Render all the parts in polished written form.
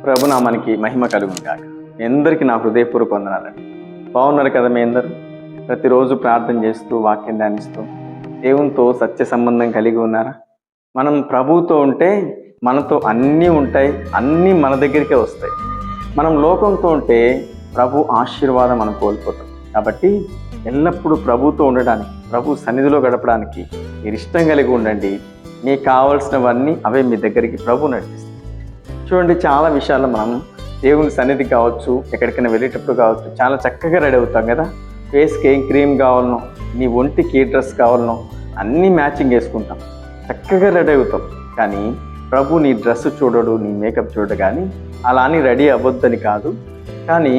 ప్రభునామానికి మహిమ కలుగును గాక. మీ అందరికీ నా హృదయపూర్వక వందనాలండి. బాగున్నారు కదా మీ అందరూ? ప్రతిరోజు ప్రార్థన చేస్తూ వాక్యం ధ్యానిస్తూ దేవునితో సత్య సంబంధం కలిగి ఉన్నారా? మనం ప్రభువుతో ఉంటే మనతో అన్నీ ఉంటాయి, అన్నీ మన దగ్గరికే వస్తాయి. మనం లోకంతో ఉంటే ప్రభు ఆశీర్వాదం మనం కోల్పోతాం. కాబట్టి ఎల్లప్పుడూ ప్రభుతో ఉండడానికి, ప్రభు సన్నిధిలో గడపడానికి మీరు ఇష్టం కలిగి ఉండండి. మీకు కావాల్సినవన్నీ అవే మీ దగ్గరికి ప్రభు నడిపిస్తాయి. చూడండి, చాలా విషయాల్లో మనం దేవుని సన్నిధి కావచ్చు, ఎక్కడికైనా వెళ్ళేటప్పుడు కావచ్చు, చాలా చక్కగా రెడీ అవుతాం కదా. ఫేస్కి ఏం క్రీమ్ కావాలనో, నీ ఒంటికి ఏ డ్రెస్ కావాలనో అన్నీ మ్యాచింగ్ వేసుకుంటాం, చక్కగా రెడీ అవుతాం. కానీ ప్రభు నీ డ్రెస్ చూడడు, నీ మేకప్ చూడడు. కానీ అలా అని రెడీ అవ్వద్దని కాదు, కానీ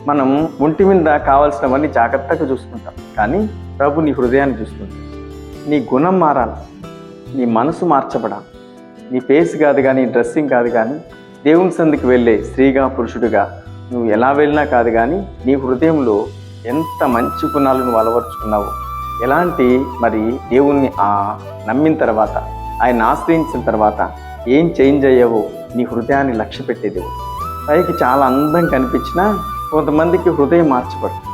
మనం ఒంటి మీద కావాల్సినవన్నీ జాగ్రత్తగా చూసుకుంటాం. కానీ ప్రభు నీ హృదయాన్ని చూసుకుంటాం. నీ గుణం మారాలి, నీ మనసు మార్చబడాలి. నీ ఫేస్ కాదు కానీ, డ్రెస్సింగ్ కాదు కానీ, దేవుని సందికి వెళ్ళే స్త్రీగా పురుషుడిగా నువ్వు ఎలా వెళ్ళినా కాదు కానీ, నీ హృదయంలో ఎంత మంచి గుణాలు నువ్వు అలవర్చుకున్నావు, ఎలాంటి మరి దేవుణ్ణి నమ్మిన తర్వాత, ఆయన ఆశ్రయించిన తర్వాత ఏం చేంజ్ అయ్యావో నీ హృదయాన్ని లక్ష్య పెట్టేదేవు. పైకి చాలా అందం కనిపించినా కొంతమందికి హృదయం మార్చబడుతుంది.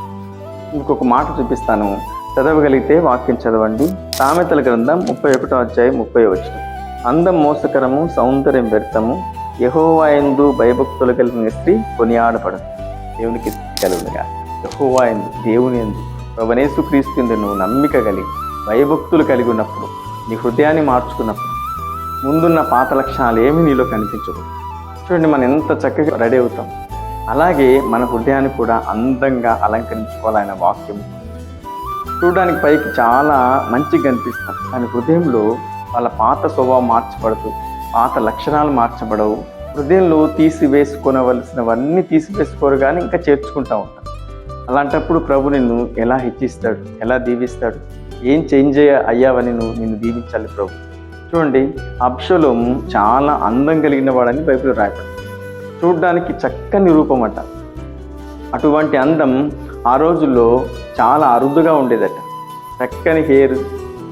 ఇంకొక మాట చూపిస్తాను, చదవగలిగితే వాక్యం చదవండి. సామెతల గ్రంథం 31వ అధ్యాయం 30వ వచనం. అందం మోసకరము, సౌందర్యం వ్యర్థము, యెహోవా యందు భయభక్తులు కలిగిన స్త్రీ కొనియాడబడదు. దేవునికి కలుగునుగా. యెహోవా యందు, దేవుని యందు, ప్రభువైన యేసుక్రీస్తు యందు నువ్వు నమ్మిక కలిగి భయభక్తులు కలిగి ఉన్నప్పుడు, నీ హృదయాన్ని మార్చుకున్నప్పుడు ముందున్న పాత లక్షణాలు ఏమీ నీలో కనిపించకూడదు. చూడండి, మనం ఎంత చక్కగా రెడీ అవుతాం. అలాగే మన హృదయాన్ని కూడా అందంగా అలంకరించుకోవాలన్న వాక్యం. చూడడానికి పైకి చాలా మంచిగా కనిపిస్తాం, కానీ హృదయంలో వాళ్ళ పాత స్వభావం మార్చబడదు, పాత లక్షణాలు మార్చబడవు. హృదయంలో తీసివేసుకోవలసినవన్నీ తీసివేసుకోరు, కానీ ఇంకా చేర్చుకుంటూ ఉంటాం. అలాంటప్పుడు ప్రభు నిన్ను ఎలా హెచ్చిస్తాడు, ఎలా దీవిస్తాడు, ఏం చేంజ్ అయ్యావని నిన్ను దీవించాలి ప్రభు. చూడండి, అబ్షలోము చాలా అందం కలిగిన వాడని బైబిల్ రాయబడింది. చూడ్డానికి చక్కని రూపం అట. అటువంటి అందం ఆ రోజుల్లో చాలా అరుదుగా ఉండేదట. చక్కని హెయిర్,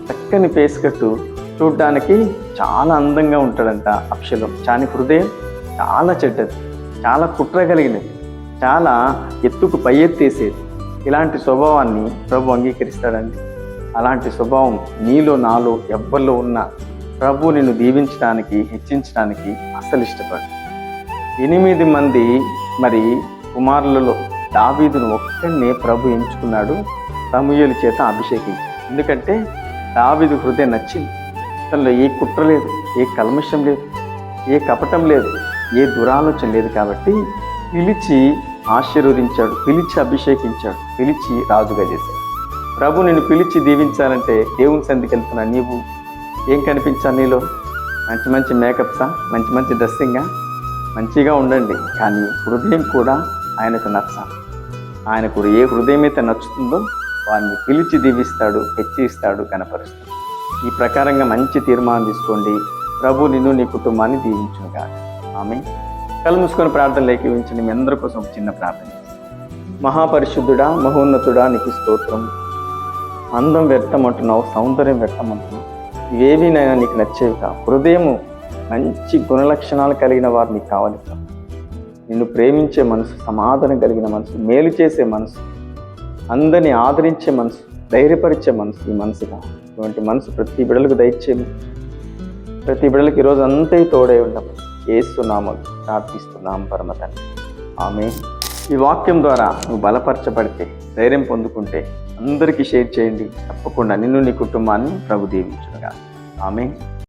చక్కని ఫేస్ కట్టు, చూడ్డానికి చాలా అందంగా ఉంటాడంట అబ్షలోము. కానీ హృదయం చాలా చెడ్డది, చాలా కుట్ర కలిగినది, చాలా ఎత్తుకు పై ఎత్తేసేది. ఇలాంటి స్వభావాన్ని ప్రభు అంగీకరిస్తాడండి? అలాంటి స్వభావం నీలో, నాలో, ఎవ్వరిలో ఉన్నా ప్రభు నిన్ను దీవించడానికి, హెచ్చించడానికి అస్సలు ఇష్టపడు. 8 మంది మరి కుమారులలో దావీదును ఒక్కడినే ప్రభు ఎంచుకున్నాడు, సమూయేలు చేత అభిషేకించాడు. ఎందుకంటే దావీదు హృదయం నచ్చింది. తనలో ఏ కుట్ర లేదు, ఏ కల్మషం లేదు, ఏ కపటం లేదు, ఏ దురాలోచన లేదు. కాబట్టి పిలిచి ఆశీర్వదించాడు, పిలిచి అభిషేకించాడు, పిలిచి రాజుగా చేశాడు. ప్రభు నిన్ను పిలిచి దీవించాలంటే దేవుని సందికి వెళ్తున్నా నీవు ఏం కనిపించాలి? నీలో మంచి మంచి మేకప్సా, మంచి మంచి డ్రెస్సింగా? మంచిగా ఉండండి, కానీ హృదయం కూడా ఆయనకు నచ్చాలి. ఆయనకు ఏ హృదయం అయితే నచ్చుతుందో వారిని పిలిచి దీవిస్తాడు, హెచ్చిస్తాడు, కనపరుస్తాడు. ఈ ప్రకారంగా మంచి తీర్మానం తీసుకోండి. ప్రభు నిన్ను, నీ కుటుంబాన్ని దీవించునుగా. ఆమె కళ్ళు మూసుకొని ప్రార్థనలు ఏకీవించండి. మీ అందరి కోసం ఒక చిన్న ప్రార్థన. మహాపరిశుద్ధుడా, మహోన్నతుడా, నీకు స్తోత్రం. అందం వ్యర్థమంటున్నావు, సౌందర్యం వ్యర్థమంటున్నావు, ఇవేవీనైనా నీకు నచ్చేవి కావు. హృదయము మంచి గుణలక్షణాలు కలిగిన వారు నీకు కావాలి. నిన్ను ప్రేమించే మనసు, సమాధానం కలిగిన మనసు, మేలు చేసే మనసు, అందరినీ ఆదరించే మనసు, ధైర్యపరిచే మనసు, ఈ మనసుగా ఇటువంటి మనసు ప్రతి బిడ్డలకు దయచేయము. ప్రతి బిడ్డలకు ఈరోజు అంతే తోడై ఉండము. యేసునామములో ప్రార్థిస్తున్నాం పరమ తండ్రి, ఆమేన్. ఈ వాక్యం ద్వారా నువ్వు బలపరచబడితే, ధైర్యం పొందుకుంటే అందరికీ షేర్ చేయండి. తప్పకుండా నిన్ను, నీ కుటుంబాన్ని ప్రభు దీవించునుగా. ఆమేన్.